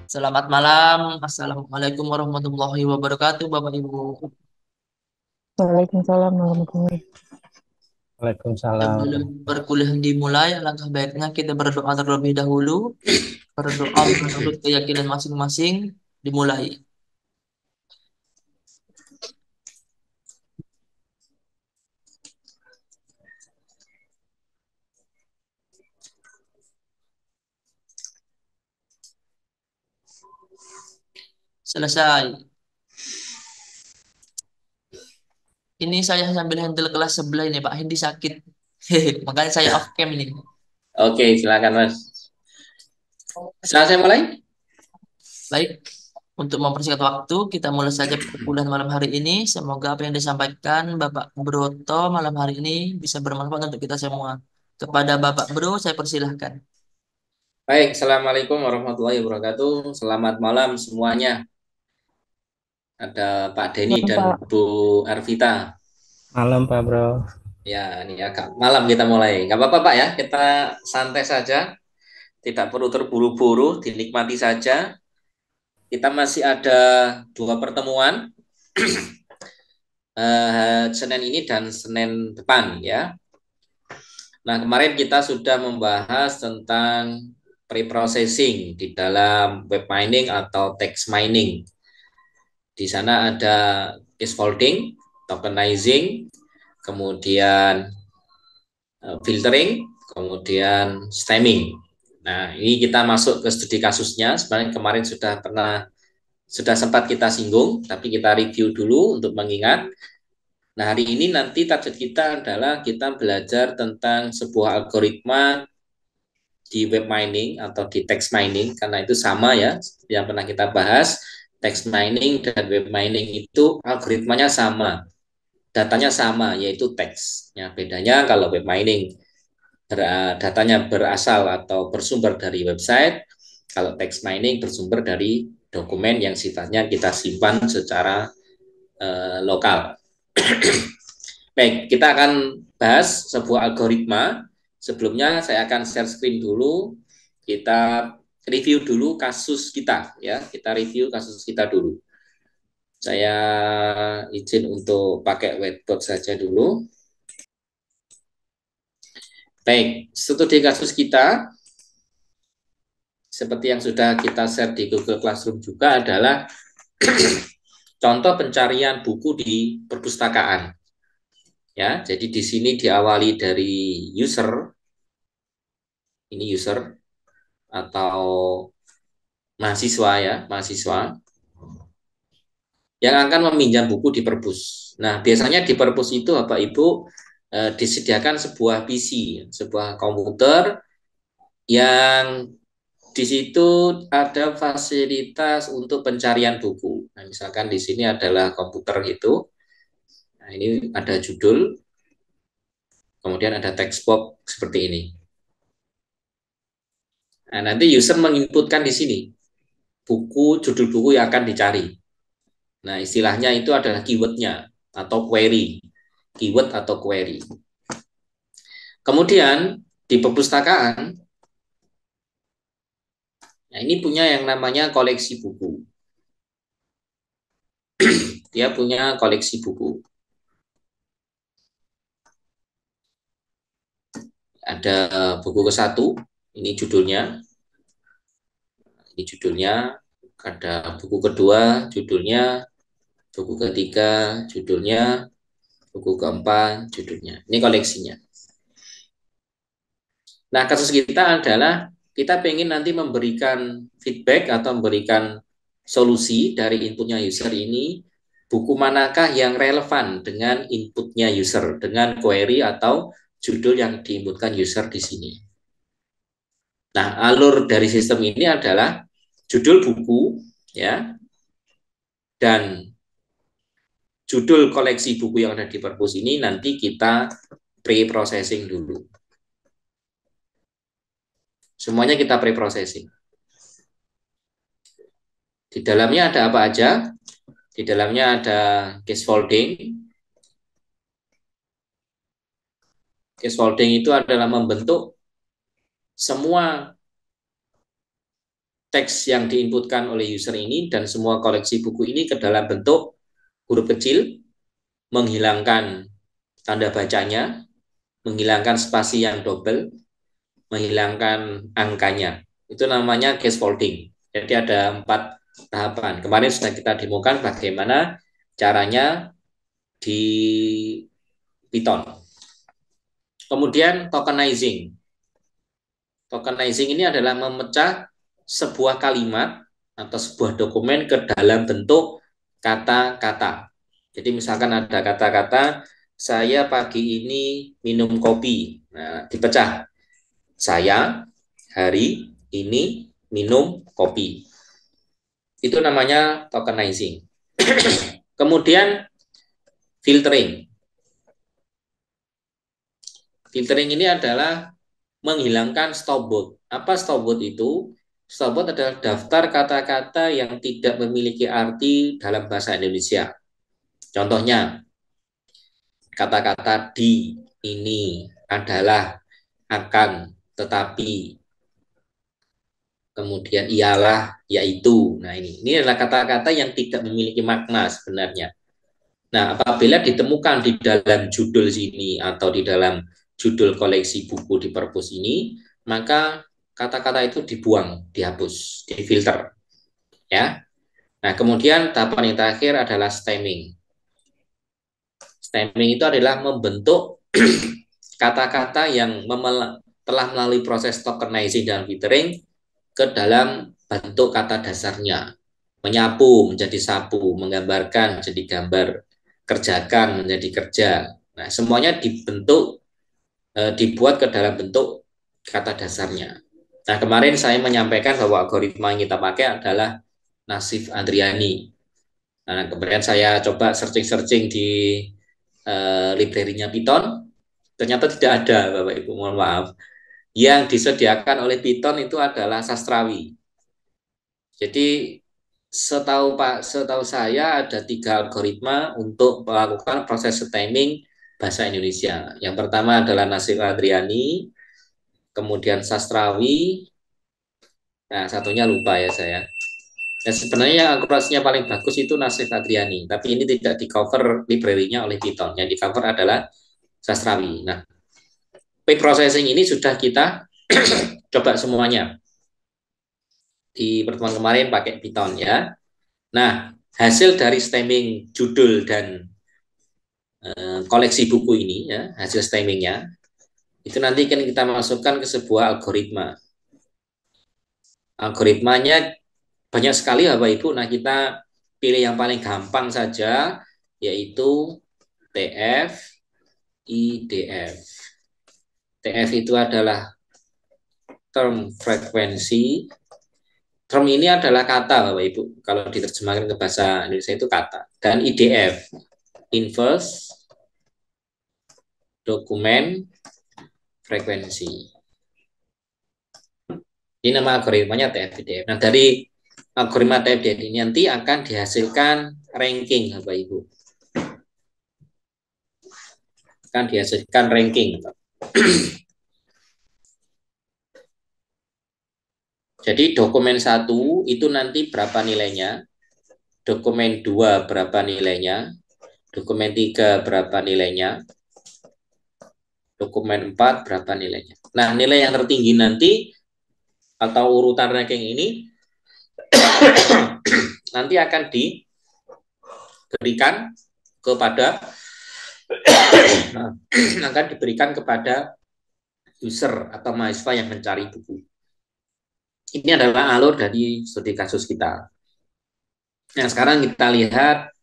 Selamat malam. Assalamualaikum warahmatullahi wabarakatuh, Bapak Ibu. Waalaikumsalam warahmatullahi. Sebelum Waalaikumsalam. perkuliahan dimulai, alangkah baiknya kita berdoa terlebih dahulu. Berdoa menurut keyakinan masing-masing. Dimulai. Selesai. Ini saya sambil handle kelas sebelah ini, Pak Hindi sakit. Hehe, makanya saya off cam ini. Oke, silakan Mas. Saya mulai. Baik, untuk mempersingkat waktu, kita mulai saja perkuliahan malam hari ini. Semoga apa yang disampaikan Bapak Broto malam hari ini bisa bermanfaat untuk kita semua. Kepada Bapak Bro, saya persilahkan. Baik, Assalamualaikum warahmatullahi wabarakatuh. Selamat malam semuanya. Ada Pak Denny Malam, dan Pak. Bu Arvita. Malam Pak Bro. Ya, ini agak malam kita mulai. Gak apa-apa Pak ya, kita santai saja. Tidak perlu terburu-buru, dinikmati saja. Kita masih ada dua pertemuan, Senin ini dan Senin depan ya. Nah, kemarin kita sudah membahas tentang pre-processing di dalam web mining atau text mining. Di sana ada scaffolding, tokenizing, kemudian filtering, kemudian stemming. Nah, ini kita masuk ke studi kasusnya. Sebenarnya kemarin sudah sempat kita singgung, tapi kita review dulu untuk mengingat. Nah, hari ini nanti target kita adalah kita belajar tentang sebuah algoritma di web mining atau di text mining, karena itu sama ya seperti yang pernah kita bahas. Text mining dan web mining itu algoritmanya sama, datanya sama, yaitu teks ya. Bedanya kalau web mining datanya berasal atau bersumber dari website, kalau text mining bersumber dari dokumen yang sifatnya kita simpan secara lokal. Baik, kita akan bahas sebuah algoritma. Sebelumnya saya akan share screen dulu. Kita review dulu kasus kita ya. Kita review kasus kita dulu. Saya izin untuk pakai whiteboard saja dulu. Baik, studi kasus kita seperti yang sudah kita share di Google Classroom juga adalah contoh pencarian buku di perpustakaan. Ya, jadi di sini diawali dari user, ini user atau mahasiswa ya, mahasiswa yang akan meminjam buku di perpus. Nah, biasanya di perpus itu Bapak Ibu disediakan sebuah PC, sebuah komputer yang di situ ada fasilitas untuk pencarian buku. Nah, misalkan di sini adalah komputer itu. Nah, ini ada judul, kemudian ada text box seperti ini. Nah, nanti user menginputkan di sini judul buku yang akan dicari. Nah, istilahnya itu adalah keywordnya atau query. Keyword atau query. Kemudian di perpustakaan, nah ini punya yang namanya koleksi buku. Dia punya koleksi buku. Ada buku ke satu, ini judulnya. Ini judulnya. Ada buku kedua, judulnya. Buku ketiga, judulnya. Buku keempat, judulnya. Ini koleksinya. Nah, kasus kita adalah kita pengen nanti memberikan feedback atau memberikan solusi dari inputnya user ini, buku manakah yang relevan dengan inputnya user, dengan query atau judul yang diinputkan user di sini. Nah, alur dari sistem ini adalah judul buku, ya, dan judul koleksi buku yang ada di perpus ini nanti kita pre-processing dulu. Semuanya kita pre-processing. Di dalamnya ada apa aja? Di dalamnya ada scaffolding. Scaffolding itu adalah membentuk semua teks yang diinputkan oleh user ini dan semua koleksi buku ini ke dalam bentuk huruf kecil, menghilangkan tanda bacanya, menghilangkan spasi yang double, menghilangkan angkanya. Itu namanya gatefolding. Jadi ada 4 tahapan. Kemarin sudah kita demokan bagaimana caranya di Python. Kemudian tokenizing. Tokenizing ini adalah memecah sebuah kalimat atau sebuah dokumen ke dalam bentuk kata-kata. Jadi misalkan ada kata-kata, saya pagi ini minum kopi. Nah, dipecah. Saya hari ini minum kopi. Itu namanya tokenizing. Kemudian filtering. Filtering ini adalah menghilangkan stopword. Apa stopword itu? Stopword adalah daftar kata-kata yang tidak memiliki arti dalam bahasa Indonesia. Contohnya, kata-kata di, ini, adalah, akan, tetapi, kemudian ialah, yaitu. Nah, ini adalah kata-kata yang tidak memiliki makna sebenarnya. Nah, apabila ditemukan di dalam judul sini atau di dalam judul koleksi buku di perpus ini, maka kata-kata itu dibuang, dihapus, difilter, ya. Nah, kemudian tahapan yang terakhir adalah stemming. Stemming itu adalah membentuk kata-kata yang telah melalui proses tokenizing dan filtering ke dalam bentuk kata dasarnya. Menyapu menjadi sapu, menggambarkan jadi gambar, kerjakan menjadi kerja. Nah, semuanya dibuat ke dalam bentuk kata dasarnya. Nah, kemarin saya menyampaikan bahwa algoritma yang kita pakai adalah Nassif Andriani. Nah, kemudian saya coba searching-searching di library-nya Python, ternyata tidak ada, Bapak Ibu, mohon maaf. Yang disediakan oleh Python itu adalah sastrawi. Jadi setahu saya ada 3 algoritma untuk melakukan proses stemming bahasa Indonesia. Yang pertama adalah Nassif Andriani, kemudian sastrawi, nah satunya lupa ya saya. Dan sebenarnya yang akurasinya paling bagus itu Nassif Andriani, tapi ini tidak di cover library-nya oleh Python. Yang di cover adalah sastrawi. Nah, pre-processing ini sudah kita coba semuanya di pertemuan kemarin pakai Python ya. Nah, hasil dari stemming judul dan koleksi buku ini ya, hasil stemmingnya itu nanti kan kita masukkan ke sebuah algoritma. Algoritmanya banyak sekali Bapak Ibu. Nah, kita pilih yang paling gampang saja, yaitu TF IDF. TF itu adalah term frekuensi. Term ini adalah kata Bapak Ibu. Kalau diterjemahkan ke bahasa Indonesia itu kata. Dan IDF, inverse dokumen frekuensi. Ini nama algoritmanya TF-IDF. Nah, dari algoritma TF-IDF ini nanti akan dihasilkan ranking, Bapak Ibu. Akan dihasilkan ranking. Jadi dokumen 1 itu nanti berapa nilainya, dokumen 2 berapa nilainya, dokumen 3 berapa nilainya, dokumen 4 berapa nilainya. Nah, nilai yang tertinggi nanti atau urutan ranking ini nanti akan diberikan kepada user atau mahasiswa yang mencari buku. Ini adalah alur dari studi kasus kita. Nah, sekarang kita lihat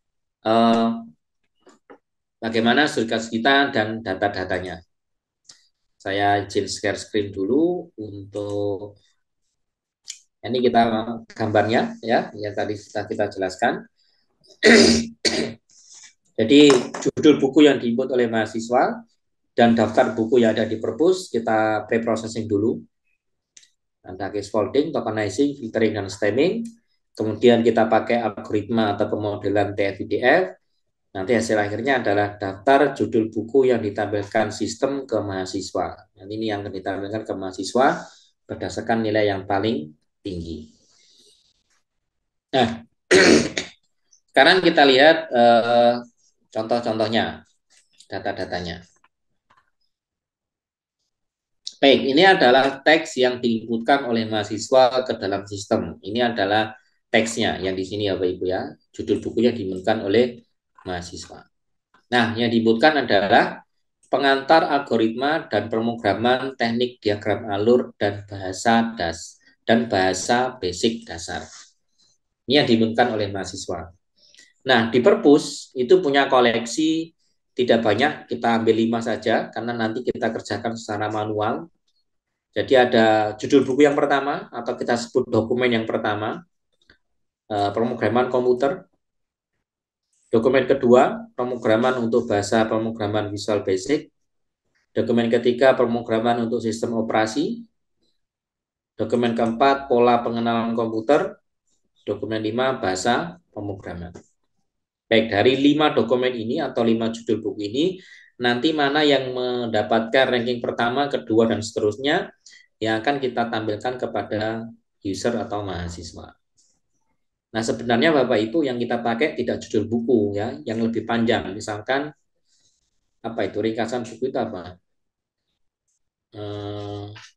bagaimana studi kasus kita dan data-datanya. Saya izin share screen dulu untuk ini kita gambarnya ya, yang tadi kita jelaskan. Jadi judul buku yang diinput oleh mahasiswa dan daftar buku yang ada di perpus kita pre-processing dulu. Ada case folding, tokenizing, filtering, dan stemming. Kemudian kita pakai algoritma atau pemodelan TF-IDF. Nanti hasil akhirnya adalah daftar judul buku yang ditampilkan sistem ke mahasiswa. Nanti ini yang akan ditampilkan ke mahasiswa berdasarkan nilai yang paling tinggi. Nah, sekarang kita lihat contoh-contohnya, data-datanya. Baik, ini adalah teks yang diinputkan oleh mahasiswa ke dalam sistem. Ini adalah teksnya yang di sini ya Bapak Ibu ya. Judul bukunya diinputkan oleh mahasiswa. Nah, yang diinputkan adalah pengantar algoritma dan pemrograman teknik diagram alur dan bahasa basic dasar. Ini yang diinputkan oleh mahasiswa. Nah, di perpus itu punya koleksi tidak banyak, kita ambil 5 saja karena nanti kita kerjakan secara manual. Jadi ada judul buku yang pertama atau kita sebut dokumen yang pertama, pemrograman komputer. Dokumen kedua, pemrograman untuk bahasa pemrograman Visual Basic. Dokumen ketiga, pemrograman untuk sistem operasi. Dokumen keempat, pola pengenalan komputer. Dokumen 5, bahasa pemrograman. Baik, dari 5 dokumen ini atau 5 judul buku ini, nanti mana yang mendapatkan ranking pertama, kedua, dan seterusnya yang akan kita tampilkan kepada user atau mahasiswa. Nah, sebenarnya Bapak Ibu yang kita pakai tidak judul buku ya, yang lebih panjang. Misalkan apa itu ringkasan buku itu apa?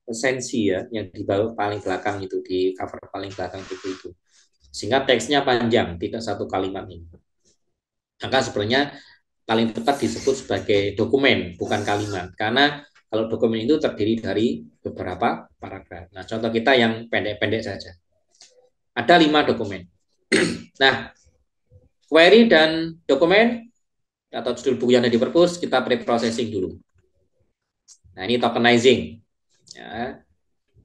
Esensi ya, yang di bawah paling belakang itu di cover paling belakang buku itu. Sehingga teksnya panjang, tidak satu kalimat ini. Maka sebenarnya paling tepat disebut sebagai dokumen, bukan kalimat. Karena kalau dokumen itu terdiri dari beberapa paragraf. Nah, contoh kita yang pendek-pendek saja. Ada 5 dokumen. Nah, query dan dokumen atau judul buku yang ada di perpus kita pre-processing dulu. Nah, ini tokenizing. Ya,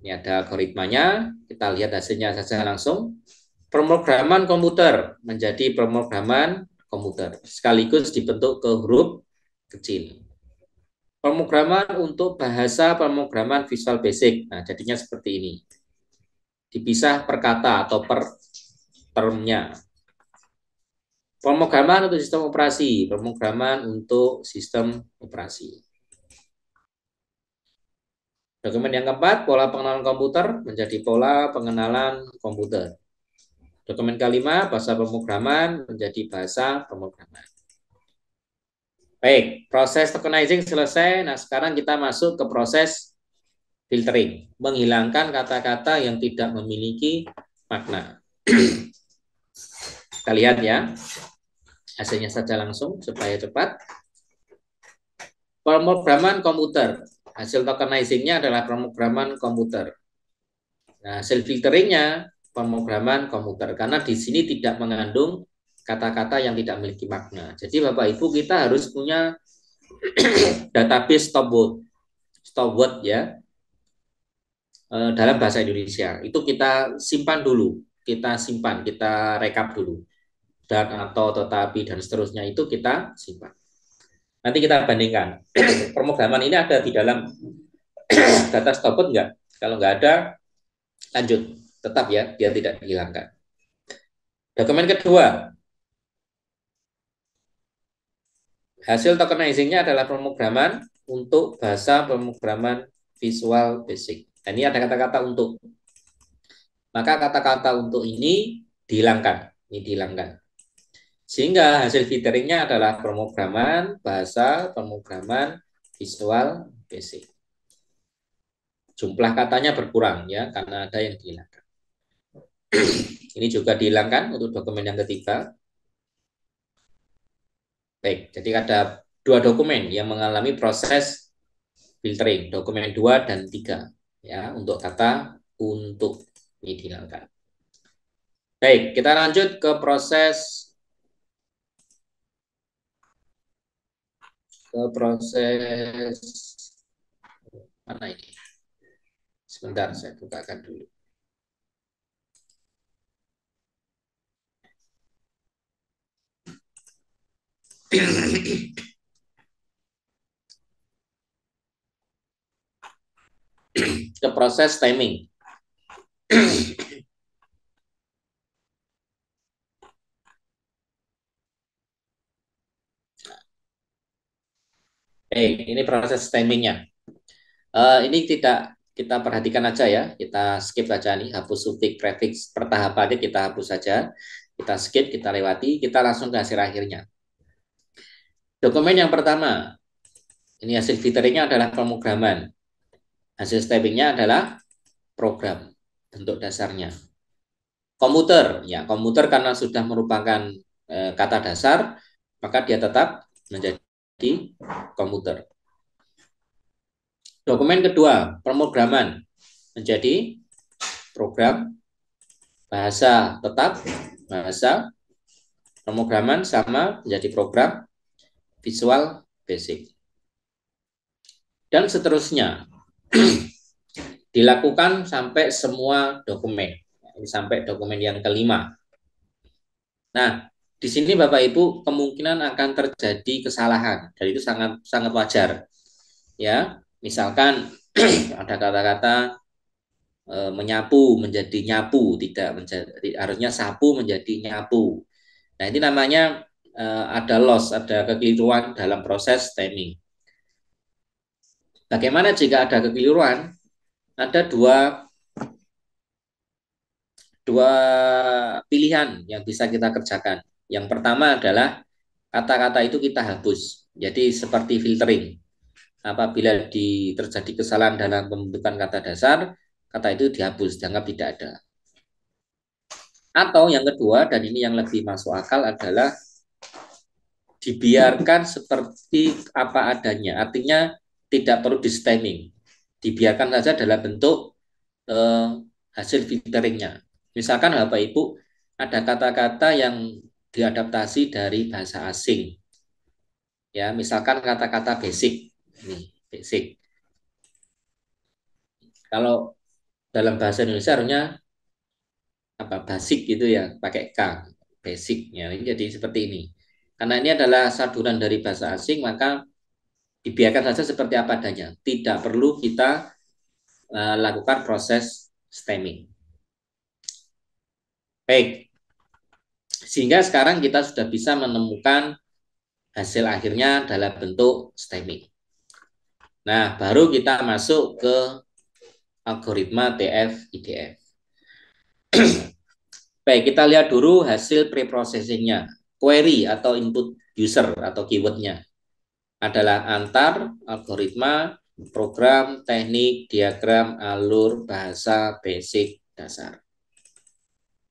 ini ada algoritmanya. Kita lihat hasilnya saja langsung. Pemrograman komputer menjadi pemrograman komputer. Sekaligus dibentuk ke huruf kecil. Pemrograman untuk bahasa pemrograman Visual Basic. Nah, jadinya seperti ini. Dipisah per kata atau per termnya. Pemrograman untuk sistem operasi. Pemrograman untuk sistem operasi. Dokumen yang keempat, pola pengenalan komputer menjadi pola pengenalan komputer. Dokumen kelima, bahasa pemrograman menjadi bahasa pemrograman. Baik, proses tokenizing selesai. Nah, sekarang kita masuk ke proses filtering. Menghilangkan kata-kata yang tidak memiliki makna. Kita lihat ya. Hasilnya saja langsung supaya cepat. Pemrograman komputer. Hasil tokenizingnya adalah pemrograman komputer. Nah, hasil filteringnya pemrograman komputer karena di sini tidak mengandung kata-kata yang tidak memiliki makna. Jadi Bapak Ibu kita harus punya database stop word ya dalam bahasa Indonesia. Itu kita simpan dulu, kita rekap dulu. Dan atau tetapi dan seterusnya itu kita simpan. Nanti kita bandingkan. Pemrograman ini ada di dalam data stop word enggak? Kalau enggak ada, lanjut. Tetap ya, dia tidak dihilangkan. Dokumen kedua, hasil tokenizingnya adalah pemrograman untuk bahasa pemrograman Visual Basic. Dan ini ada kata-kata untuk. Maka kata-kata untuk ini dihilangkan. Ini dihilangkan. Sehingga hasil filteringnya adalah pemrograman bahasa pemrograman Visual Basic. Jumlah katanya berkurang ya karena ada yang dihilangkan. Ini juga dihilangkan untuk dokumen yang ketiga. Baik, jadi ada 2 dokumen yang mengalami proses filtering, dokumen 2 dan 3 ya untuk kata untuk ini dihilangkan. Baik, kita lanjut ke proses mana ini? Sebentar saya bukakan dulu. Ke proses timing. Ini proses timingnya. Ini tidak kita perhatikan aja ya, kita skip aja nih, hapus suffix prefix pertahapannya kita hapus saja, kita skip, kita lewati, kita langsung ke hasil akhirnya. Dokumen yang pertama, ini hasil filteringnya adalah pemrograman, hasil stemmingnya adalah program bentuk dasarnya. Komputer, ya komputer karena sudah merupakan kata dasar, maka dia tetap menjadi komputer. Dokumen kedua, pemrograman menjadi program, bahasa tetap bahasa, pemrograman sama menjadi program, Visual Basic. Dan seterusnya dilakukan sampai semua dokumen. Ini sampai dokumen yang kelima. Nah, di sini Bapak Ibu kemungkinan akan terjadi kesalahan dan itu sangat sangat wajar. Ya, misalkan ada kata-kata menyapu menjadi nyapu, tidak menjadi, harusnya sapu menjadi nyapu. Nah, ini namanya ada loss, ada kekeliruan dalam proses stemming. Bagaimana jika ada kekeliruan? Ada dua pilihan yang bisa kita kerjakan. Yang pertama adalah kata-kata itu kita hapus. Jadi seperti filtering. Apabila terjadi kesalahan dalam pembentukan kata dasar, kata itu dihapus, dianggap tidak ada. Atau yang kedua, dan ini yang lebih masuk akal adalah dibiarkan seperti apa adanya. Artinya tidak perlu di stemming. Dibiarkan saja dalam bentuk hasil filteringnya. Misalkan Bapak Ibu ada kata-kata yang diadaptasi dari bahasa asing. Ya, misalkan kata-kata basic. Ini basic. Kalau dalam bahasa Indonesia harusnya apa basic gitu ya, pakai K, basic ya. Ini jadi seperti ini. Karena ini adalah saduran dari bahasa asing, maka dibiarkan saja seperti apa adanya. Tidak perlu kita lakukan proses stemming. Baik. Sehingga sekarang kita sudah bisa menemukan hasil akhirnya dalam bentuk stemming. Nah, baru kita masuk ke algoritma TF-IDF. Baik, kita lihat dulu hasil preprocessingnya. Query atau input user atau keywordnya adalah antar, algoritma, program, teknik, diagram, alur, bahasa, basic, dasar.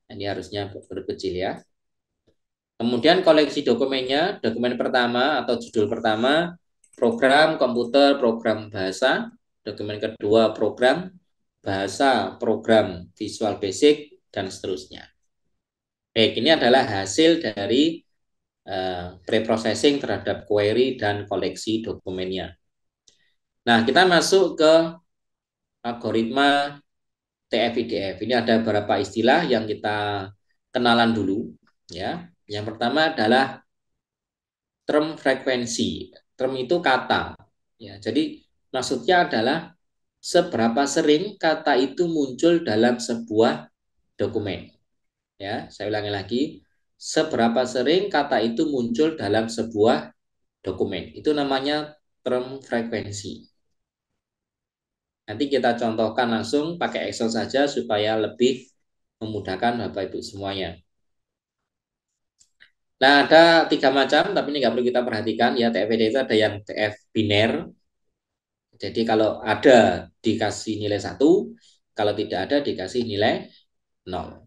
Ini harusnya huruf kecil ya. Kemudian koleksi dokumennya, dokumen pertama atau judul pertama, program komputer, program bahasa. Dokumen kedua, program bahasa, program Visual Basic, dan seterusnya. Baik, ini adalah hasil dari preprocessing terhadap query dan koleksi dokumennya. Nah, kita masuk ke algoritma TF-IDF. Ini ada beberapa istilah yang kita kenalan dulu. Ya, yang pertama adalah term frekuensi. Term itu kata. Ya, jadi maksudnya adalah seberapa sering kata itu muncul dalam sebuah dokumen. Ya, saya ulangi lagi. Seberapa sering kata itu muncul dalam sebuah dokumen. Itu namanya term frekuensi. Nanti kita contohkan langsung pakai Excel saja supaya lebih memudahkan Bapak Ibu semuanya. Nah, ada 3 macam, tapi ini nggak perlu kita perhatikan ya. TF-IDF itu ada yang TF biner. Jadi kalau ada dikasih nilai 1, kalau tidak ada dikasih nilai 0.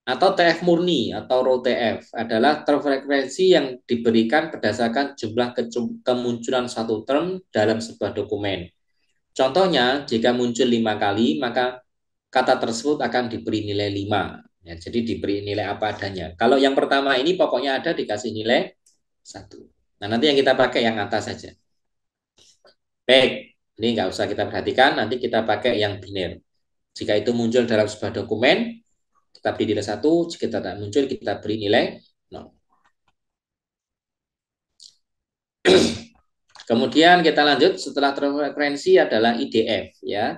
Atau TF murni atau raw TF adalah term frekuensi yang diberikan berdasarkan jumlah kemunculan satu term dalam sebuah dokumen. Contohnya, jika muncul 5 kali, maka kata tersebut akan diberi nilai 5. Ya, jadi diberi nilai apa adanya. Kalau yang pertama ini pokoknya ada dikasih nilai 1. Nah, nanti yang kita pakai yang atas saja. Baik, ini nggak usah kita perhatikan, nanti kita pakai yang biner. Jika itu muncul dalam sebuah dokumen, kita beri nilai 1, jika tidak muncul, kita beri nilai 0. Kemudian kita lanjut, setelah frekuensi adalah IDF, ya.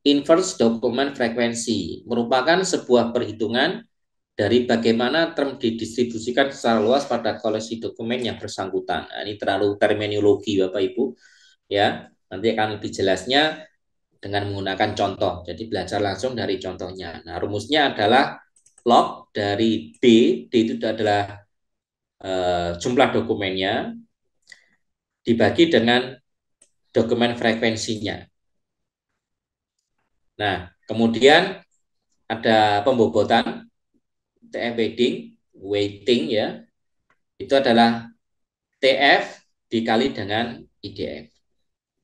Inverse Document Frequency, merupakan sebuah perhitungan dari bagaimana term didistribusikan secara luas pada koleksi dokumen yang bersangkutan. Nah, ini terlalu terminologi Bapak Ibu, ya. Nanti akan lebih jelasnya dengan menggunakan contoh. Jadi belajar langsung dari contohnya. Nah, rumusnya adalah log dari D. D itu adalah jumlah dokumennya dibagi dengan dokumen frekuensinya. Nah, kemudian ada pembobotan, TF weighting ya, itu adalah TF dikali dengan IDF.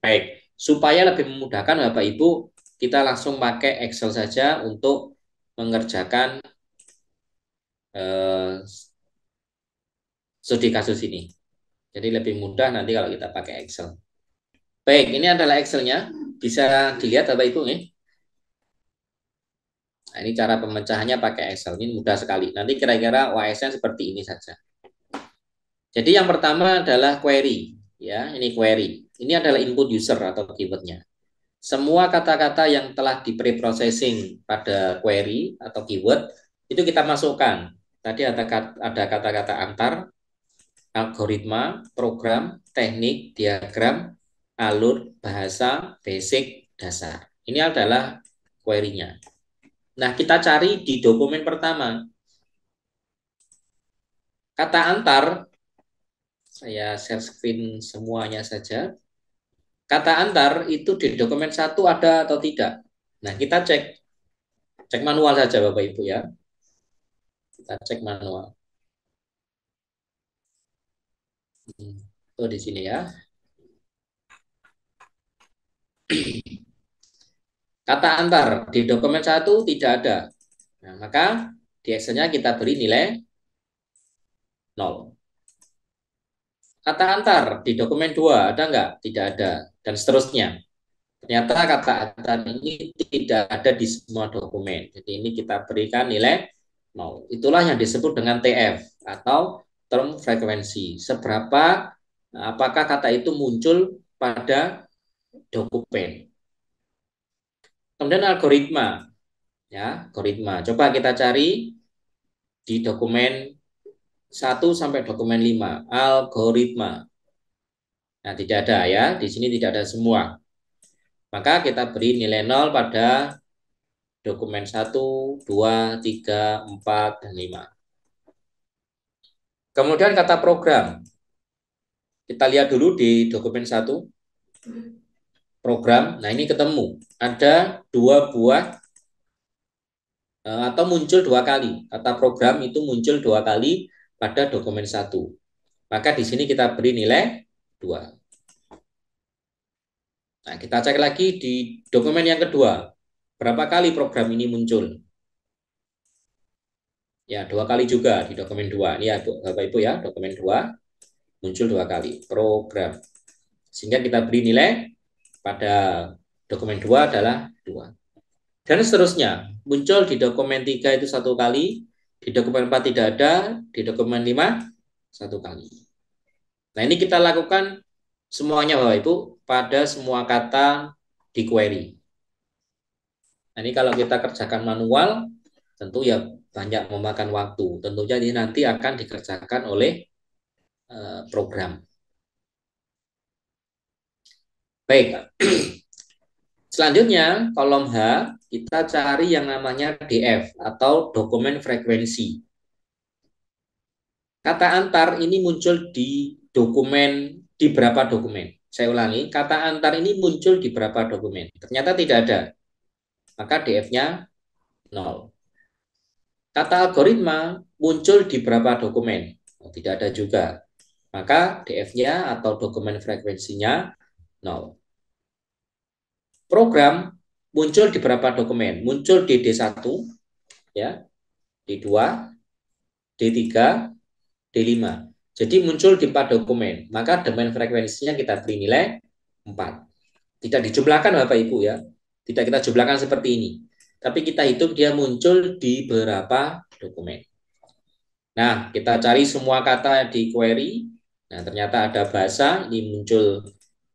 Baik, supaya lebih memudahkan Bapak Ibu, kita langsung pakai Excel saja untuk mengerjakan studi kasus ini. Jadi lebih mudah nanti kalau kita pakai Excel. Baik, ini adalah Excelnya. Bisa dilihat Bapak Ibu nih. Nah, ini cara pemecahannya pakai Excel. Ini mudah sekali. Nanti kira-kira OS-nya seperti ini saja. Jadi yang pertama adalah query. Ya, ini query. Ini adalah input user atau keywordnya. Semua kata-kata yang telah di pre-processing pada query atau keyword itu kita masukkan. Tadi ada kata-kata antar, algoritma, program, teknik, diagram, alur, bahasa, basic, dasar. Ini adalah query-nya. Nah, kita cari di dokumen pertama. Kata antar, saya share screen semuanya saja. Kata antar itu di dokumen 1 ada atau tidak. Nah, kita cek manual saja Bapak Ibu ya. Kita cek manual. Tuh di sini ya. Kata antar di dokumen 1 tidak ada. Nah, maka di Excel-nya kita beri nilai 0. Kata antar di dokumen 2 ada nggak? Tidak ada. Dan seterusnya. Ternyata kata antar ini tidak ada di semua dokumen. Jadi ini kita berikan nilai 0. Itulah yang disebut dengan TF atau term frekuensi. Seberapa, apakah kata itu muncul pada dokumen. Kemudian algoritma. Ya, algoritma. Coba kita cari di dokumen 1 sampai dokumen 5. Algoritma. Nah, tidak ada ya. Di sini tidak ada semua. Maka kita beri nilai 0 pada dokumen 1, 2, 3, 4, dan 5. Kemudian kata program. Kita lihat dulu di dokumen 1. Program. Nah, ini ketemu. Ada 2 buah atau muncul 2 kali. Kata program itu muncul 2 kali pada dokumen 1. Maka di sini kita beri nilai 2. Nah, kita cek lagi di dokumen yang kedua. Berapa kali program ini muncul? Ya, 2 kali juga di dokumen 2. Ini ya, Bapak Ibu ya, dokumen 2 muncul 2 kali. Program. Sehingga kita beri nilai pada dokumen 2 adalah 2. Dan seterusnya. Muncul di dokumen 3 itu 1 kali, di dokumen 4 tidak ada, di dokumen 5 1 kali. Nah, ini kita lakukan semuanya Bapak Ibu pada semua kata di query. Nah, ini kalau kita kerjakan manual, tentu ya banyak memakan waktu. Tentunya ini nanti akan dikerjakan oleh program. Baik. Selanjutnya, kolom H, kita cari yang namanya DF atau dokumen frekuensi. Kata antar ini muncul di dokumen, di berapa dokumen? Saya ulangi, kata antar ini muncul di berapa dokumen? Ternyata tidak ada. Maka DF-nya 0. Kata algoritma muncul di berapa dokumen? Tidak ada juga. Maka DF-nya atau dokumen frekuensinya 0. Program muncul di berapa dokumen? Muncul di D1, ya, D2, D3, D5. Jadi muncul di 4 dokumen. Maka domain frekuensinya kita beri nilai 4. Tidak dijumlahkan Bapak Ibu ya. Tidak kita jumlahkan seperti ini. Tapi kita hitung dia muncul di berapa dokumen. Nah, kita cari semua kata di query. Nah, ternyata ada bahasa, ini muncul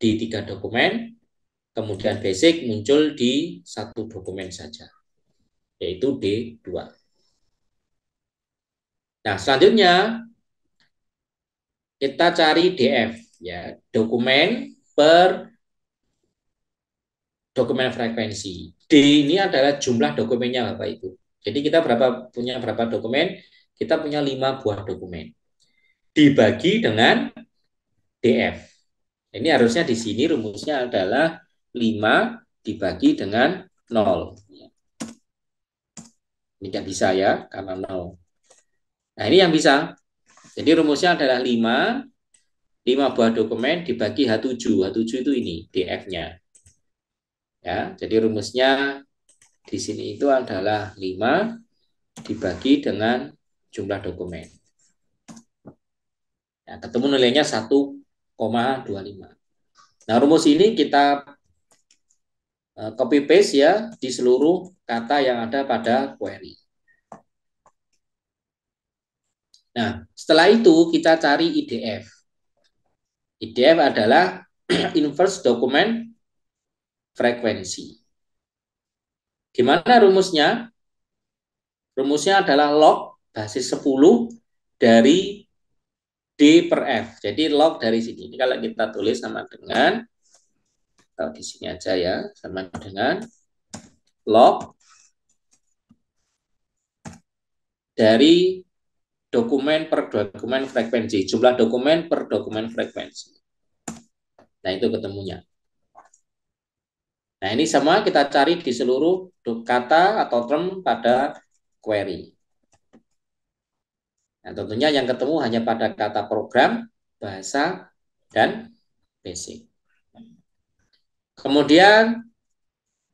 di 3 dokumen. Kemudian basic muncul di 1 dokumen saja, yaitu D2. Nah, selanjutnya kita cari DF, ya, dokumen per dokumen frekuensi. D ini adalah jumlah dokumennya Bapak Ibu. Jadi kita punya berapa dokumen? Kita punya 5 buah dokumen. Dibagi dengan DF. Ini harusnya di sini rumusnya adalah 5 dibagi dengan 0. Ini tidak bisa ya, karena 0. Nah, ini yang bisa. Jadi rumusnya adalah 5 buah dokumen dibagi H7. H7 itu ini, DF-nya. Ya, jadi rumusnya di sini itu adalah 5 dibagi dengan jumlah dokumen. Ya, ketemu nilainya 1,25. Nah, rumus ini kita copy paste ya di seluruh kata yang ada pada query. Nah, setelah itu kita cari IDF. IDF adalah inverse document frekuensi. Gimana rumusnya? Rumusnya adalah log basis 10 dari D per F. Jadi log dari sini. Ini kalau kita tulis sama dengan, kalau di sini aja ya, sama dengan log dari dokumen per dokumen frekuensi. Jumlah dokumen per dokumen frekuensi. Nah, itu ketemunya. Nah, ini semua kita cari di seluruh kata atau term pada query. Nah, tentunya yang ketemu hanya pada kata program, bahasa, dan basic. Kemudian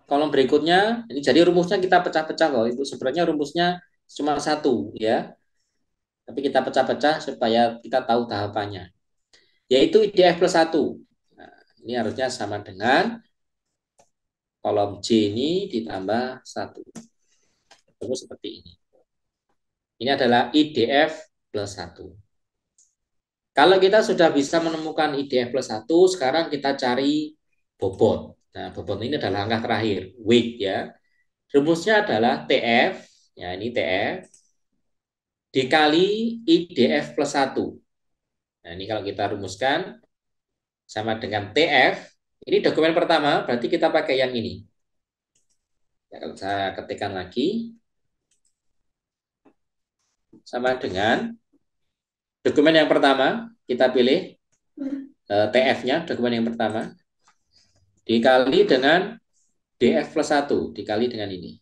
kolom berikutnya, ini jadi rumusnya kita pecah-pecah loh. Itu sebenarnya rumusnya cuma satu ya. Tapi kita pecah-pecah supaya kita tahu tahapannya. Yaitu IDF plus 1. Nah, ini harusnya sama dengan kolom J ini ditambah 1. Terus seperti ini. Ini adalah IDF plus 1. Kalau kita sudah bisa menemukan IDF plus 1, sekarang kita cari bobot. Nah, bobot ini adalah angka terakhir, weight ya. Rumusnya adalah TF, ya ini TF, dikali IDF plus 1. Nah, ini kalau kita rumuskan sama dengan TF, ini dokumen pertama, berarti kita pakai yang ini. Ya, kalau saya ketikkan lagi, sama dengan dokumen yang pertama, kita pilih TF-nya, dokumen yang pertama, dikali dengan DF plus 1, dikali dengan ini.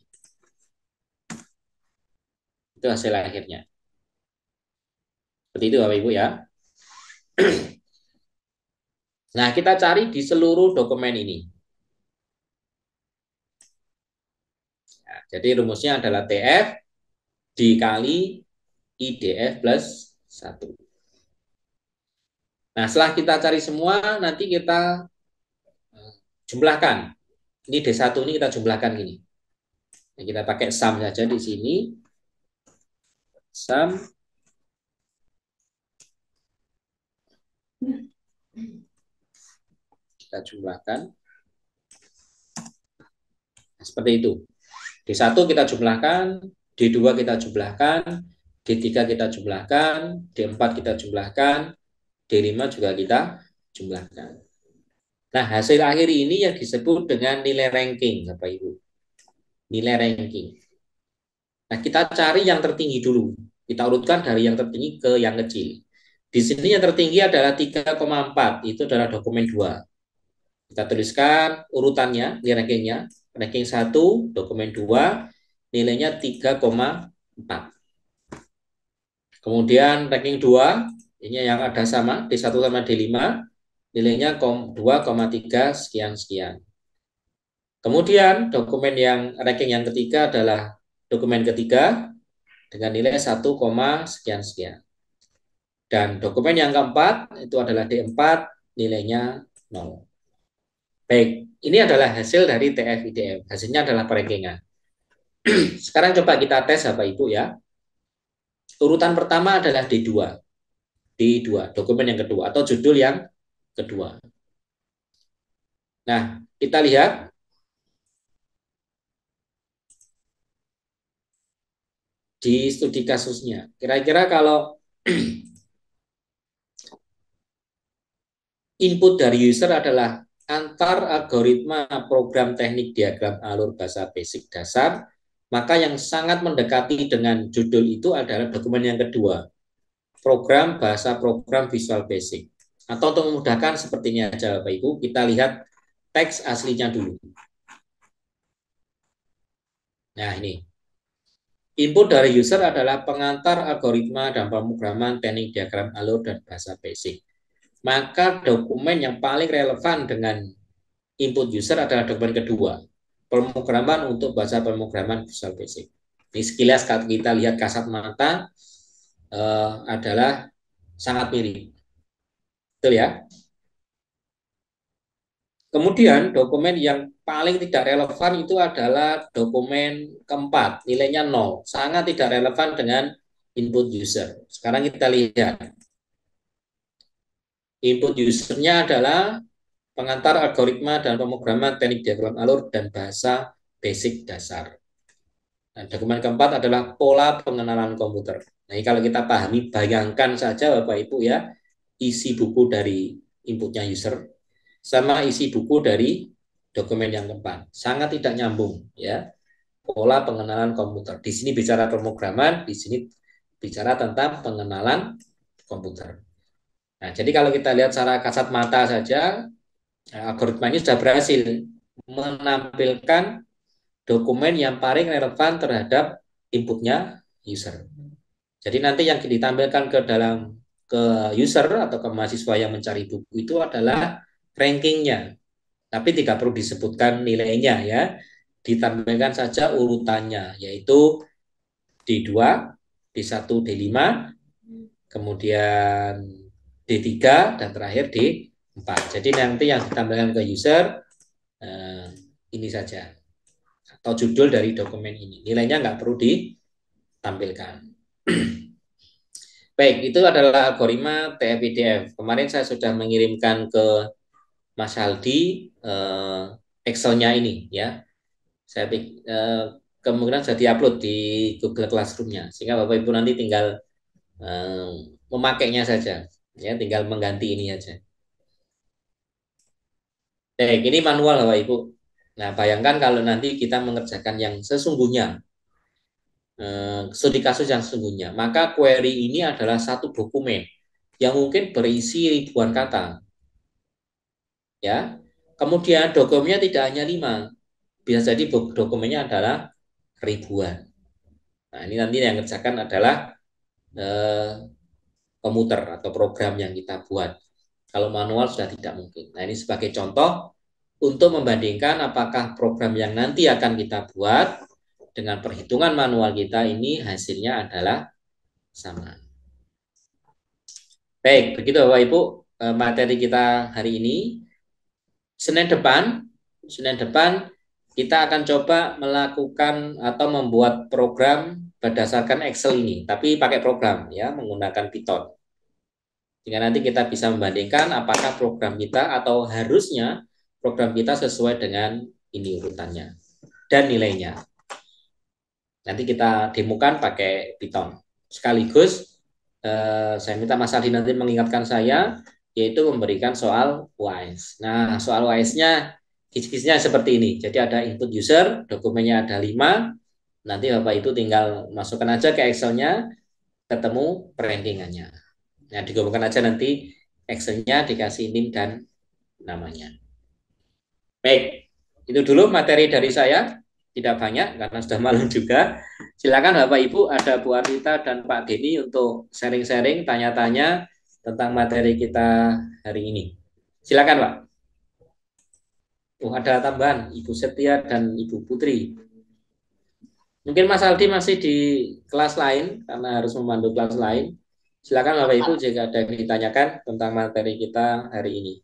Itu hasil akhirnya. Seperti itu Bapak Ibu ya. Nah, kita cari di seluruh dokumen ini. Nah, jadi rumusnya adalah TF dikali IDF plus 1. Nah, setelah kita cari semua, nanti kita jumlahkan. Ini D1 ini kita jumlahkan gini. Nah, kita pakai sum saja di sini. Sum kita jumlahkan. Nah, seperti itu. D1 kita jumlahkan, D2 kita jumlahkan, D3 kita jumlahkan, D4 kita jumlahkan, D5 juga kita jumlahkan. Nah, hasil akhir ini yang disebut dengan nilai ranking, Bapak Ibu. Nilai ranking. Nah, kita cari yang tertinggi dulu. Kita urutkan dari yang tertinggi ke yang kecil. Di sini yang tertinggi adalah 3,4, itu adalah dokumen 2. Kita tuliskan urutannya, nilai rankingnya. Ranking 1, dokumen 2, nilainya 3,4. Kemudian ranking 2, ini yang ada sama, D1 sama D5, nilainya 2,3 sekian-sekian. Kemudian dokumen yang ranking yang ketiga adalah dokumen ketiga dengan nilai 1, sekian-sekian. Dan dokumen yang keempat itu adalah D4, nilainya 0. Baik, ini adalah hasil dari TF-IDF. Hasilnya adalah perankingan. Sekarang coba kita tes Bapak Ibu ya. Urutan pertama adalah D2. D2, dokumen yang kedua atau judul yang kedua. Nah, kita lihat di studi kasusnya. Kira-kira kalau input dari user adalah antar algoritma program teknik diagram alur bahasa basic dasar, maka yang sangat mendekati dengan judul itu adalah dokumen yang kedua, program bahasa program Visual Basic. Atau untuk memudahkan seperti ini aja Bapak Ibu, kita lihat teks aslinya dulu. Nah ini, input dari user adalah pengantar algoritma dan pemrograman teknik diagram alur dan bahasa basic. Maka dokumen yang paling relevan dengan input user adalah dokumen kedua, pemrograman untuk bahasa pemrograman Visual Basic. Ini sekilas kalau kita lihat kasat mata adalah sangat mirip. Betul ya? Kemudian dokumen yang paling tidak relevan itu adalah dokumen keempat, nilainya 0, sangat tidak relevan dengan input user. Sekarang kita lihat. Input usernya adalah pengantar algoritma dan pemrograman teknik diagram alur dan bahasa basic dasar. Nah, dokumen keempat adalah pola pengenalan komputer. Nah, ini kalau kita pahami, bayangkan saja Bapak Ibu ya, isi buku dari inputnya user sama isi buku dari dokumen yang keempat. Sangat tidak nyambung ya. Pola pengenalan komputer. Di sini bicara pemrograman, di sini bicara tentang pengenalan komputer. Nah, jadi kalau kita lihat secara kasat mata saja, algoritma ini sudah berhasil menampilkan dokumen yang paling relevan terhadap inputnya user. Jadi nanti yang ditampilkan ke user atau ke mahasiswa yang mencari buku itu adalah rankingnya, tapi tidak perlu disebutkan nilainya ya, ditampilkan saja urutannya, yaitu D2, D1, D5, kemudian D3, dan terakhir D4. Jadi nanti yang ditampilkan ke user ini saja, atau judul dari dokumen ini. Nilainya nggak perlu ditampilkan. Baik, itu adalah algoritma TF-IDF. Kemarin saya sudah mengirimkan ke Mas Aldi Excel-nya ini ya. Saya kemungkinan sudah diupload di Google Classroom-nya, sehingga Bapak Ibu nanti tinggal memakainya saja, ya, tinggal mengganti ini aja. Baik, ini manual Bapak Ibu. Nah, bayangkan kalau nanti kita mengerjakan yang sesungguhnya, studi kasus yang sesungguhnya, maka query ini adalah satu dokumen yang mungkin berisi ribuan kata. Ya, kemudian dokumennya tidak hanya 5, bisa jadi dokumennya adalah ribuan. Nah, ini nanti yang mengerjakan adalah komputer atau program yang kita buat. Kalau manual sudah tidak mungkin. Nah, ini sebagai contoh untuk membandingkan apakah program yang nanti akan kita buat dengan perhitungan manual kita ini hasilnya adalah sama. Baik, begitu Bapak Ibu materi kita hari ini. Senin depan kita akan coba melakukan atau membuat program berdasarkan Excel ini, tapi pakai program ya, menggunakan Python. Sehingga nanti kita bisa membandingkan apakah program kita atau harusnya program kita sesuai dengan ini urutannya dan nilainya. Nanti kita demokan pakai Python. Sekaligus saya minta Mas Aldi nanti mengingatkan saya, yaitu memberikan soal WISE. Nah, soal WISE-nya kis-kisnya seperti ini. Jadi ada input user, dokumennya ada 5. Nanti Bapak Ibu tinggal masukkan aja ke Excel-nya, ketemu rankingannya. Nah, digabungkan aja nanti Excel-nya, dikasih NIM dan namanya. Baik, itu dulu materi dari saya. Tidak banyak karena sudah malam juga. Silakan Bapak Ibu, ada Bu Arita dan Pak Denny untuk sharing-sharing, tanya-tanya tentang materi kita hari ini. Silakan Pak. Oh, ada tambahan Ibu Setia dan Ibu Putri. Mungkin Mas Aldi masih di kelas lain karena harus memandu kelas lain. Silakan Bapak Ibu jika ada yang ditanyakan tentang materi kita hari ini.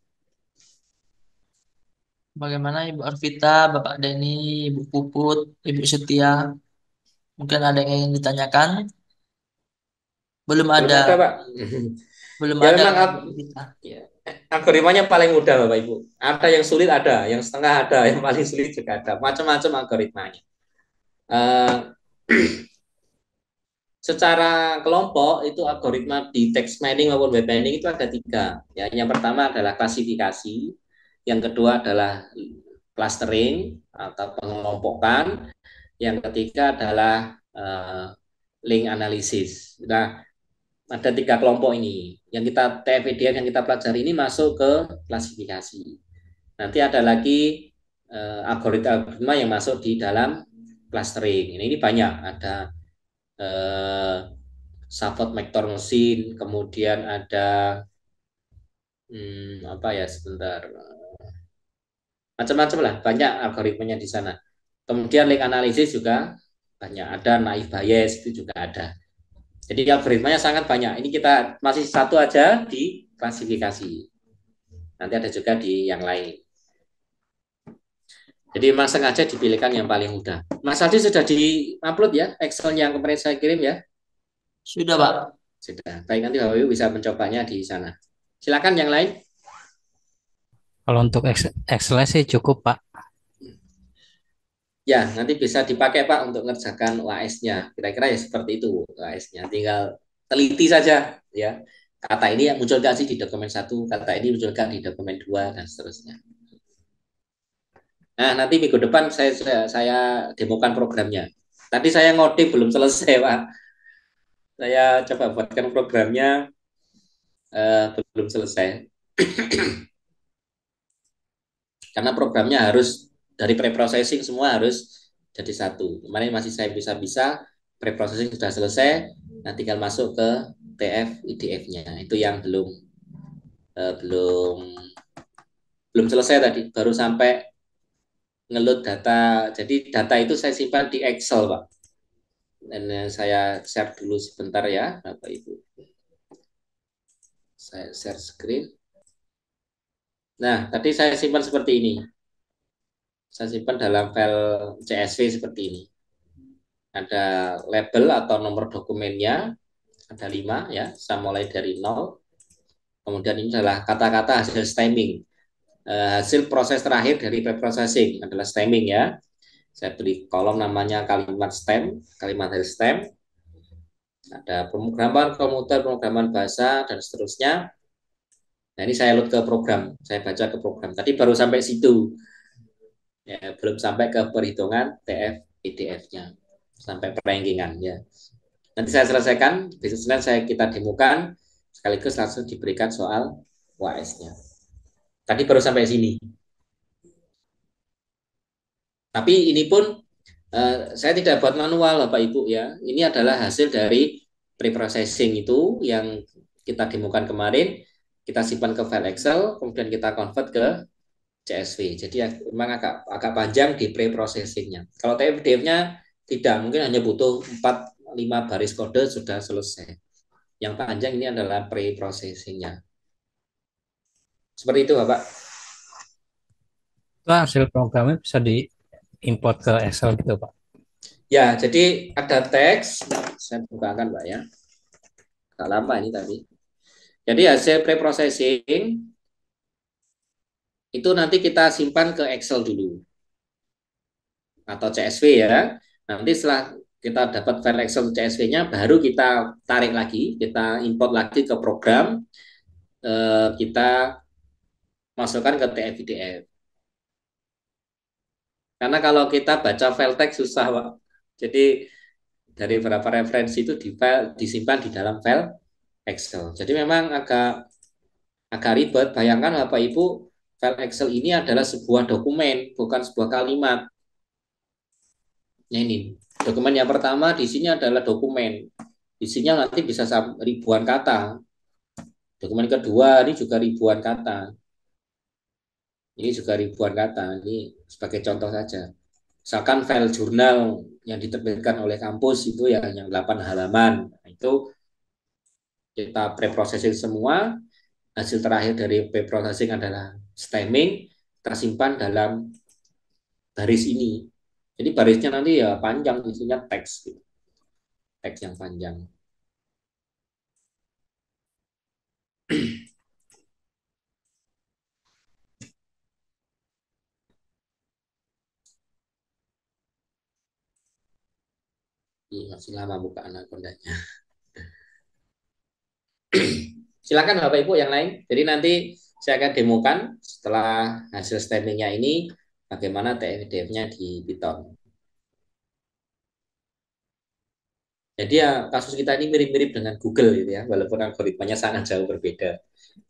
Bagaimana Ibu Arvita, Bapak Denny, Ibu Puput, Ibu Setia? Mungkin ada yang ingin ditanyakan? Belum Belum ada. ada Pak. Belum Ya ada memang Ibu kita. ya, algoritmanya paling mudah Bapak Ibu. Ada yang sulit ada, yang setengah ada, yang paling sulit juga ada. Macam-macam algoritmanya. Secara kelompok itu algoritma di text mining maupun web mining itu ada 3. Ya, yang pertama adalah klasifikasi, Yang kedua adalah clustering atau pengelompokan. Yang ketiga adalah link analysis. Nah, ada 3 kelompok ini. Yang kita TF-IDF yang kita pelajari ini masuk ke klasifikasi. Nanti ada lagi algoritma yang masuk di dalam clustering. Ini banyak. Ada eh, Savant Vector Machine, kemudian ada apa ya sebentar, macam-macam lah, banyak algoritmanya di sana. Kemudian link analisis juga banyak, ada naive bias itu juga ada. Jadi algoritmanya sangat banyak. Ini kita masih satu aja di klasifikasi. Nanti ada juga di yang lain. Jadi memang sengaja dipilihkan yang paling mudah. Mas Adi sudah di-upload ya Excel yang kemarin saya kirim ya? Sudah, Pak. Sudah. Baik, nanti Bapak Ibu bisa mencobanya di sana. Silakan yang lain. Kalau untuk Excel sih cukup, Pak. Ya, nanti bisa dipakai Pak untuk ngerjakan UAS-nya. Kira-kira ya seperti itu UAS-nya. Tinggal teliti saja ya. Kata ini yang muncul gak sih di dokumen 1, kata ini muncul gak di dokumen 2 dan seterusnya. Nah, nanti minggu depan saya demokan programnya. Tadi saya ngoding belum selesai, Pak. Saya coba buatkan programnya belum selesai. Karena programnya harus dari pre-processing semua harus jadi satu. Kemarin masih saya bisa-bisa, pre-processing sudah selesai, nah tinggal masuk ke TF IDF-nya. Itu yang belum belum selesai tadi, baru sampai ngeload data. Jadi data itu saya simpan di Excel, Pak. Dan saya share dulu sebentar ya, Bapak Ibu. Saya share screen. Nah, tadi saya simpan seperti ini. Saya simpan dalam file CSV seperti ini. Ada label atau nomor dokumennya, ada 5 ya, saya mulai dari 0. Kemudian ini adalah kata-kata hasil stemming. Hasil proses terakhir dari preprocessing adalah stemming ya. Saya beri kolom namanya kalimat stem, kalimat hasil stem. Ada pemrograman komputer, pemrograman bahasa, dan seterusnya. Nah, ini saya load ke program, saya baca ke program. Tadi baru sampai situ, ya, belum sampai ke perhitungan TF PDF-nya, sampai perankingan ya. Nanti saya selesaikan, besok Senin kita demokan, sekaligus langsung diberikan soal UAS-nya. Tadi baru sampai sini. Tapi ini pun saya tidak buat manual Bapak Ibu ya. Ini adalah hasil dari preprocessing itu yang kita demokan kemarin. Kita simpan ke file Excel, kemudian kita convert ke CSV. Jadi memang agak panjang di preprocessingnya. Kalau TF-nya tidak, mungkin hanya butuh 4-5 baris kode sudah selesai. Yang panjang ini adalah preprocessingnya. Seperti itu Bapak. Itu hasil programnya bisa diimport ke Excel gitu, Pak. Ya, jadi ada teks. Saya bukakan Pak ya. Agak lama ini tadi. Jadi hasil preprocessing itu nanti kita simpan ke Excel dulu atau CSV ya. Nanti setelah kita dapat file Excel CSV-nya, baru kita tarik lagi, kita import lagi ke program, kita masukkan ke TF-IDF. Karena kalau kita baca file teks susah, Pak. Jadi dari beberapa referensi itu disimpan di dalam file Excel. Jadi memang agak ribet. Bayangkan Bapak Ibu, file Excel ini adalah sebuah dokumen, bukan sebuah kalimat. Nah ini, dokumen yang pertama di sini adalah dokumen. Isinya nanti bisa ribuan kata. Dokumen kedua ini juga ribuan kata. Ini juga ribuan kata. Ini sebagai contoh saja. Misalkan file jurnal yang diterbitkan oleh kampus itu ya yang 8 halaman. Nah, itu kita preprocessing semua. Hasil terakhir dari preprocessing adalah stemming. Kita simpan dalam baris ini. Jadi barisnya nanti ya panjang, isinya teks, gitu. Teks yang panjang. Ini masih lama buka anakondanya. Silakan Bapak Ibu yang lain. Jadi nanti Saya akan demokan setelah hasil stemmingnya ini bagaimana TF-nya di Python. Jadi ya kasus kita ini mirip-mirip dengan Google gitu ya, walaupun algoritmanya sangat jauh berbeda,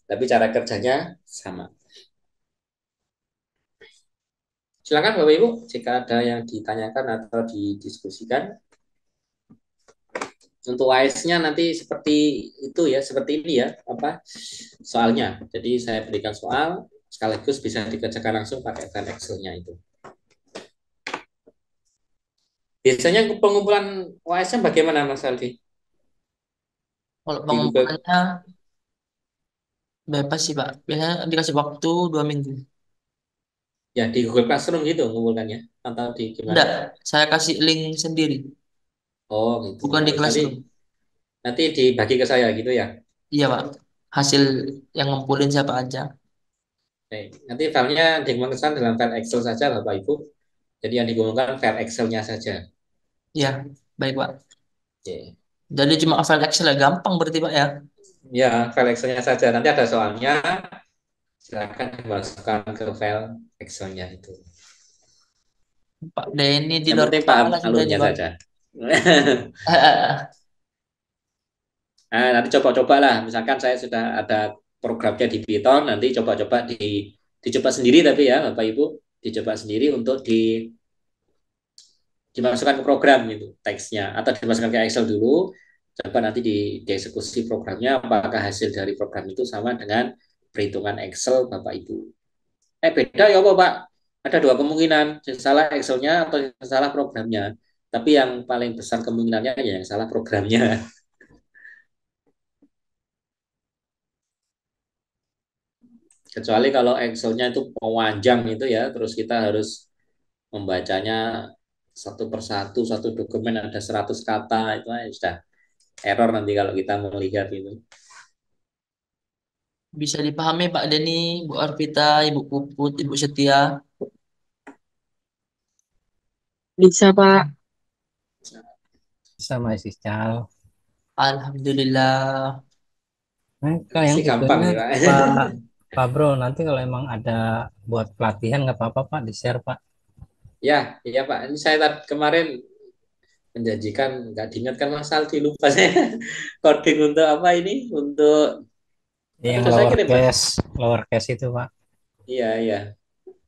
tapi cara kerjanya sama. Silakan Bapak Ibu, jika ada yang ditanyakan atau didiskusikan. Untuk AS-nya nanti seperti itu ya, seperti ini ya, apa soalnya. Jadi saya berikan soal, sekaligus bisa dikerjakan langsung pakai file Excel-nya itu. Biasanya pengumpulan OS-nya bagaimana Mas Aldi? Kalau Di Google, pengumpulannya bebas sih Pak. Biasanya dikasih waktu 2 minggu. ya di Google Classroom gitu mengumpulkannya atau di gimana? Enggak, saya kasih link sendiri, Oh gitu. bukan di Terus nanti Classroom. nanti dibagi ke saya gitu ya. Iya Pak, hasil yang ngumpulin siapa aja. Oke. Nanti filenya dikembangkan dalam file Excel saja Bapak Ibu. Jadi yang digunakan file Excel-nya saja. Iya, baik Pak. Oke. Jadi cuma file Excel ya, gampang berarti Pak ya. Ya, file Excel-nya saja. Nanti ada soalnya, silakan dimasukkan ke file Excel-nya itu. Pak Denny di Yang luar penting paham kepala sudah ini alurnya Pak. saja. Nah, nanti coba-coba lah. Misalkan saya sudah ada programnya di Python, nanti coba-coba dicoba sendiri tapi ya Bapak Ibu, dicoba sendiri untuk dimasukkan ke program gitu teksnya atau dimasukkan ke Excel dulu. Coba nanti dieksekusi programnya apakah hasil dari program itu sama dengan perhitungan Excel Bapak Ibu. Beda ya apa Pak? Ada dua kemungkinan, yang salah Excel-nya atau yang salah programnya. Tapi yang paling besar kemungkinannya ya yang salah programnya. Kecuali kalau Excel-nya itu panjang itu ya, terus kita harus membacanya satu persatu, satu dokumen ada 100 kata, itu sudah error nanti kalau kita melihat itu. Bisa dipahami Pak Denny, Bu Arvita, Ibu Puput, Ibu Setia. Bisa, Pak. Sama isi cal. Alhamdulillah. Nah, kalau yang Sih gampang ikutnya ya Pak. Pak Pak Bro, nanti kalau emang ada buat pelatihan nggak apa-apa Pak, di-share Pak. Ya, iya Pak. Ini saya kemarin menjanjikan, nggak diingatkan Mas Aldi, lupa saya. Coding untuk apa ini? Untuk, tapi Yang sudah saya kirim Pak. lower case itu Pak. Iya, iya.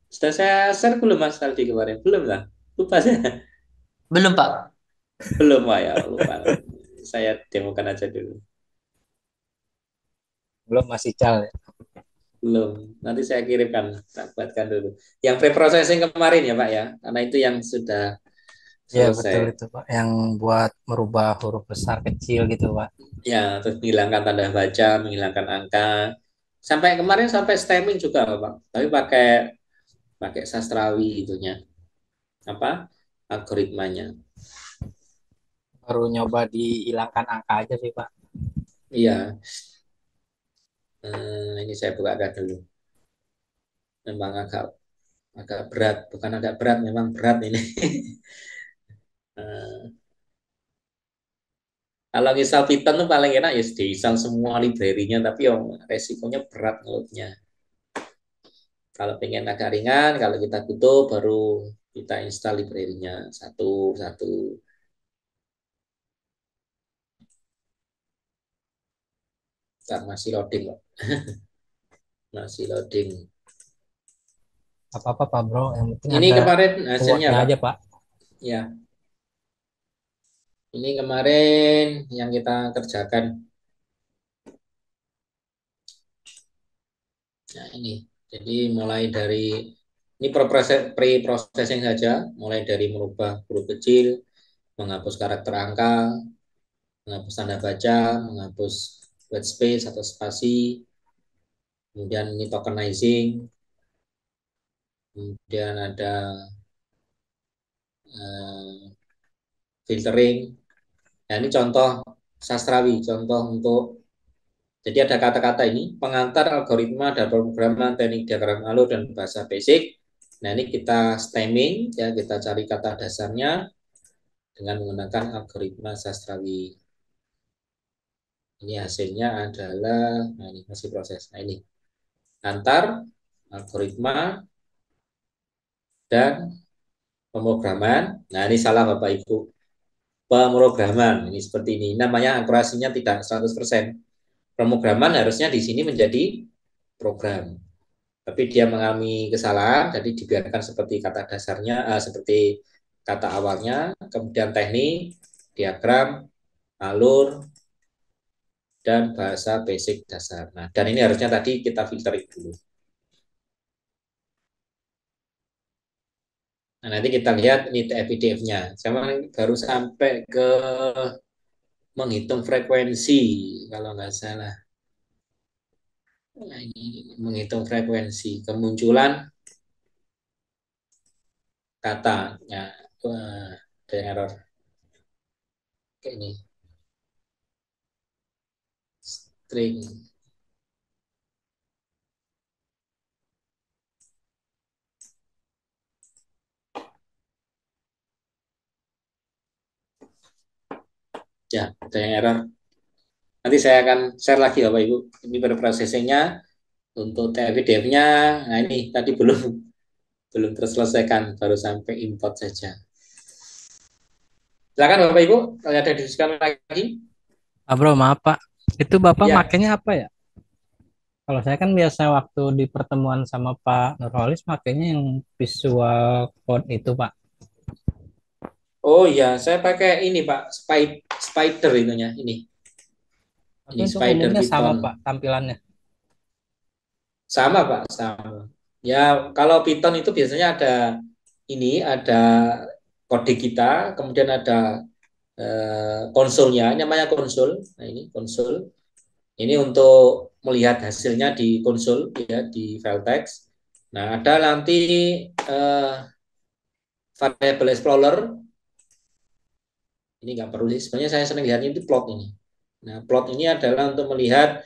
Sudah saya share belum Mas Aldi kemarin? Belum lah. Lupa saya. Belum Pak. Belum Pak ya, lupa. Saya demokan aja dulu. Belum masih cal ya. Belum. Nanti saya kirimkan, tak buatkan dulu. Yang pre-processing kemarin ya Pak ya, karena itu yang sudah Ya betul selesai. itu Pak. Yang buat merubah huruf besar kecil gitu Pak. Ya, terus menghilangkan tanda baca, menghilangkan angka. Sampai kemarin sampai stemming juga Pak. Tapi pakai pakai sastrawi itunya. Apa? Algoritmanya. Baru nyoba dihilangkan angka aja sih Pak. Iya. Ini saya bukakan dulu. Memang agak agak berat, bukan agak berat, memang berat ini. Eh, Kalau install Python tuh paling enak ya diinstal semua library-nya, tapi yang resikonya berat load-nya. Kalau pengen agak ringan, kalau kita butuh baru kita install library-nya satu-satu. Ntar masih loading kok, masih loading. Apa-apa Pak Bro, yang penting Ini ada kemarin hasilnya kuatnya Pak. aja Pak. Ya, ini kemarin yang kita kerjakan. Nah ini, jadi mulai dari ini pre-processing saja, mulai dari merubah huruf kecil, menghapus karakter angka, menghapus tanda baca, menghapus white space atau spasi, kemudian ini tokenizing, kemudian ada eh, filtering. Nah ini contoh sastrawi, contoh untuk jadi ada kata-kata ini pengantar algoritma dan pemrograman teknik diagram alur dan bahasa basic. Nah ini kita stemming ya, kita cari kata dasarnya dengan menggunakan algoritma sastrawi. Ini hasilnya adalah, nah ini masih proses. Nah ini antar algoritma dan pemrograman. Nah, ini salah Bapak Ibu. Pemrograman ini seperti ini. Namanya akurasinya tidak 100%. Pemrograman harusnya di sini menjadi program. Tapi dia mengalami kesalahan, jadi dibiarkan seperti kata dasarnya, seperti kata awalnya, kemudian teknik, diagram, alur, dan bahasa basic dasar. Nah, dan ini harusnya tadi kita filtering dulu. Nah, nanti kita lihat ini PDF-nya. Sama baru sampai ke menghitung frekuensi, kalau nggak salah. Nah, ini menghitung frekuensi, kemunculan kata. Ya, ada error. Kayak ini, string. Ya, ada yang error. Nanti saya akan share lagi Bapak Ibu. Ini processingnya untuk PDF-nya. Nah, ini tadi belum terselesaikan, baru sampai import saja. Silakan Bapak Ibu, kalau ada diskusikan lagi. Bro, maaf Pak. Itu Bapak Ya, makainya apa ya? Kalau saya kan biasa waktu di pertemuan sama Pak Nurholis makainya yang visual code itu Pak. oh iya, saya pakai ini Pak, Spider itunya, ini Tapi ini untuk Spider umumnya sama Python. Pak tampilannya. Sama Pak, sama. Ya, kalau Python itu biasanya ada kode kita, kemudian ada konsolnya, namanya konsol. Nah, ini konsol. Ini untuk melihat hasilnya di konsol, ya, di file text. Nah, ada nanti eh, variable explorer. Ini nggak perlu sih. Sebenarnya saya senang lihatnya itu plot ini. Nah, plot ini adalah untuk melihat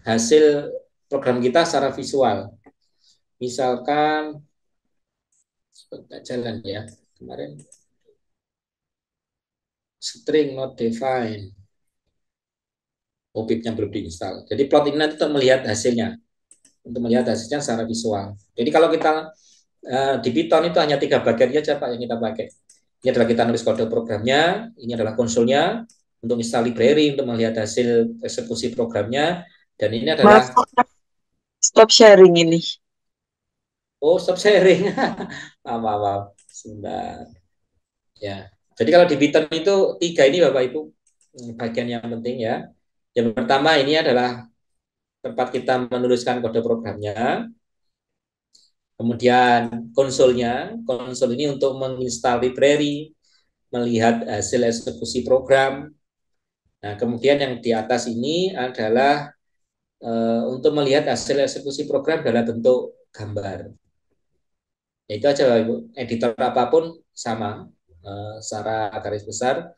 hasil program kita secara visual. Misalkan, sebentar jalan ya. Kemarin string not defined. OPIP-nya belum diinstal. Jadi plot ini nanti untuk melihat hasilnya secara visual. Jadi kalau kita di Python itu hanya 3 bagian saja Pak yang kita pakai. Ini adalah kita nulis kode programnya, ini adalah konsolnya untuk install library untuk melihat hasil eksekusi programnya, dan ini Maaf, adalah stop sharing ini. stop sharing. maaf, maaf. Sebentar. Ya. Jadi kalau di Python itu 3 ini Bapak Ibu bagian yang penting ya. Yang pertama ini adalah tempat kita menuliskan kode programnya. Kemudian konsol ini untuk menginstal library, melihat hasil eksekusi program. Nah, kemudian yang di atas ini adalah untuk melihat hasil eksekusi program dalam bentuk gambar. Ya, itu aja, Ibu. Editor apapun sama, secara garis besar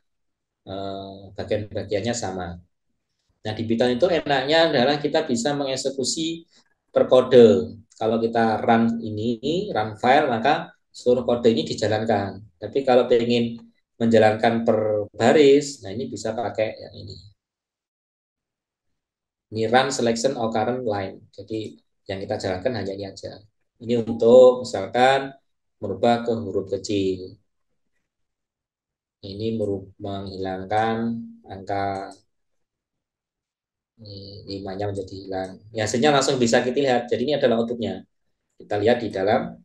bagian-bagiannya sama. Nah, di Python itu enaknya adalah kita bisa mengeksekusi per kode. Kalau kita run file, maka seluruh kode ini dijalankan. Tapi kalau ingin menjalankan per baris, nah ini bisa pakai yang ini. Ini run selection occurrence line. Jadi yang kita jalankan hanya ini aja. Ini untuk misalkan merubah ke huruf kecil. Ini menghilangkan angka 5-nya menjadi hilang. Ya, hasilnya langsung bisa kita lihat. Jadi ini adalah outputnya. Kita lihat di dalam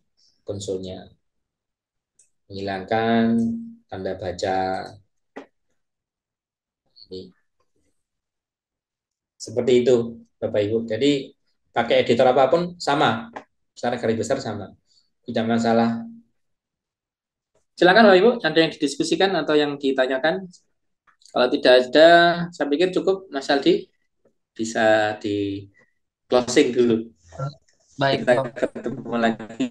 konsolnya. Menghilangkan tanda baca ini. Seperti itu, Bapak Ibu. Jadi pakai editor apapun sama. Secara garis besar sama. Tidak masalah. Silakan Bapak Ibu, ada yang didiskusikan atau yang ditanyakan? Kalau tidak ada, saya pikir cukup Mas Aldi bisa di closing dulu. Baik, Kita Bang. ketemu lagi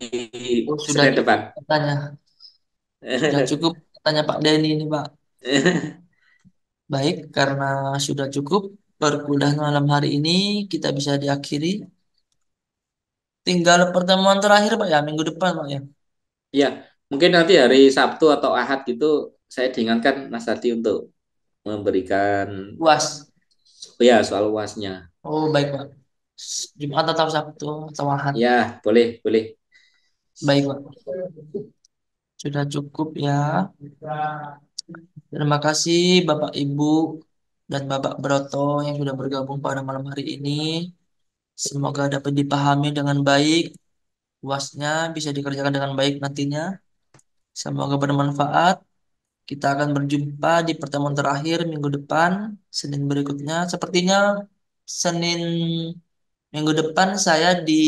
Oh, sudah Senin cukup depan. tanya. Sudah cukup tanya Pak Denny ini, Pak. Baik, karena sudah cukup perkuliahan malam hari ini kita bisa diakhiri. Tinggal pertemuan terakhir, Pak, ya, minggu depan, Pak, ya. Ya, mungkin nanti hari Sabtu atau Ahad gitu saya diingatkan Mas Aldi untuk memberikan UAS. ya soal UASnya. Oh, baik, Pak. Jumat atau Sabtu atau Ahad. Ya, boleh, boleh. Baik, Pak. Sudah cukup ya. Terima kasih Bapak Ibu dan Bapak Broto yang sudah bergabung pada malam hari ini. Semoga dapat dipahami dengan baik. UASnya bisa dikerjakan dengan baik nantinya. Semoga bermanfaat. Kita akan berjumpa di pertemuan terakhir minggu depan, Senin berikutnya. Sepertinya Senin minggu depan saya di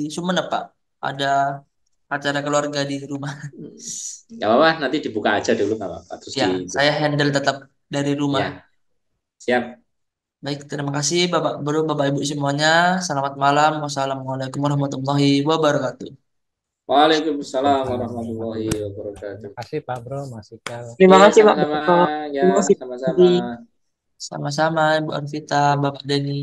Sumeneb, Pak. Ada acara keluarga di rumah. Nggak apa-apa, nanti dibuka aja dulu nggak apa-apa. Terus Ya, di saya handle tetap dari rumah. ya, siap. Baik, terima kasih Bapak Guru, Bapak Ibu semuanya. Selamat malam. Wassalamualaikum warahmatullahi wabarakatuh. Waalaikumsalam warahmatullahi Wassalamualaikum. wabarakatuh. Terima kasih Pak Bro, Mas Ikal. Terima Iya, kasih Pak sama-sama. Bro. Ya, Terima kasih Pak sama-sama. Adi. Sama-sama Ibu Arvita, Bapak Denny.